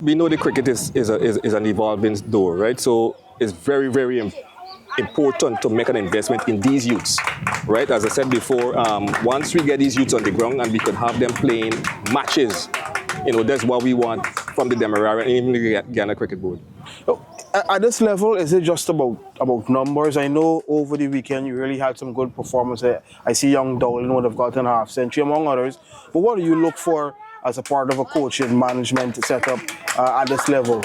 We know the cricket is an evolving door, right? So it's very, very important to make an investment in these youths, right? As I said before, once we get these youths on the ground and we could have them playing matches, that's what we want from the Demerara and even the Guyana Cricket Board. At this level, is it just about numbers? I know over the weekend you really had some good performances. I see young Dowling would have gotten a half century among others. But what do you look for as a part of a coaching management setup at this level?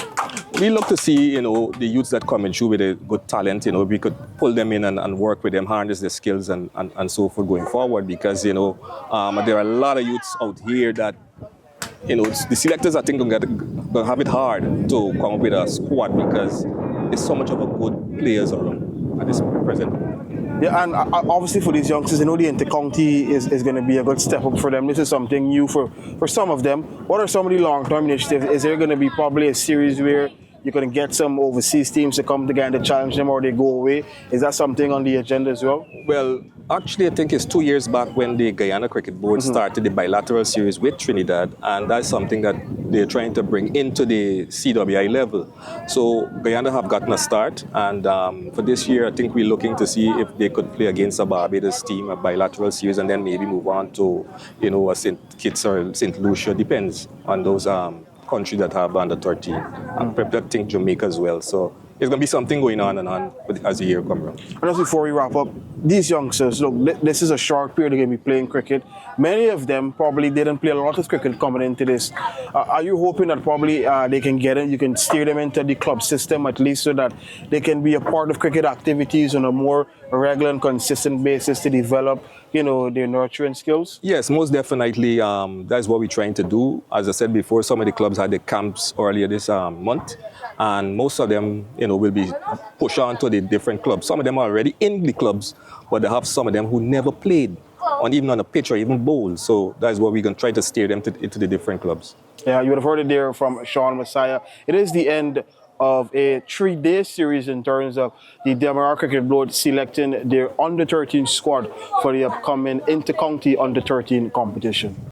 We look to see, the youths that come in through with a good talent, we could pull them in and work with them, harness their skills and so forth going forward because, there are a lot of youths out here that, the selectors I think going to have it hard to come up with a squad because there's so much of a good players around at this present moment. Yeah, and obviously for these youngsters, the inter-county is going to be a good step up for them. This is something new for some of them. What are some of the long-term initiatives? Is there going to be probably a series where you're going to get some overseas teams to come together and challenge them or they go away? Is that something on the agenda as well? Well, actually, I think it's 2 years back when the Guyana Cricket Board started the bilateral series with Trinidad, and that's something that they're trying to bring into the CWI level. So Guyana have gotten a start, and for this year, I think we're looking to see if they could play against a Barbados team, a bilateral series, and then maybe move on to, a St. Kitts or St. Lucia, depends on those countries that have under 13. I think Jamaica as well. So it's going to be something going on and on as the year comes around. And just before we wrap up, these youngsters, look, this is a short period they're going to be playing cricket. Many of them probably didn't play a lot of cricket coming into this. Are you hoping that probably they can get in, you can steer them into the club system at least so that they can be a part of cricket activities on a more regular and consistent basis to develop, their nurturing skills? Yes, most definitely. That's what we're trying to do. As I said before, some of the clubs had the camps earlier this month, and most of them, will be pushed on to the different clubs. Some of them are already in the clubs, but they have some of them who never played, even on a pitch or even bowl. So that's what we're going to try to steer them into the different clubs. Yeah, you would have heard it there from Shaun Massiah. It is the end of a 3-day series in terms of the Demerara Cricket Board selecting their under-13 squad for the upcoming inter-county under-13 competition.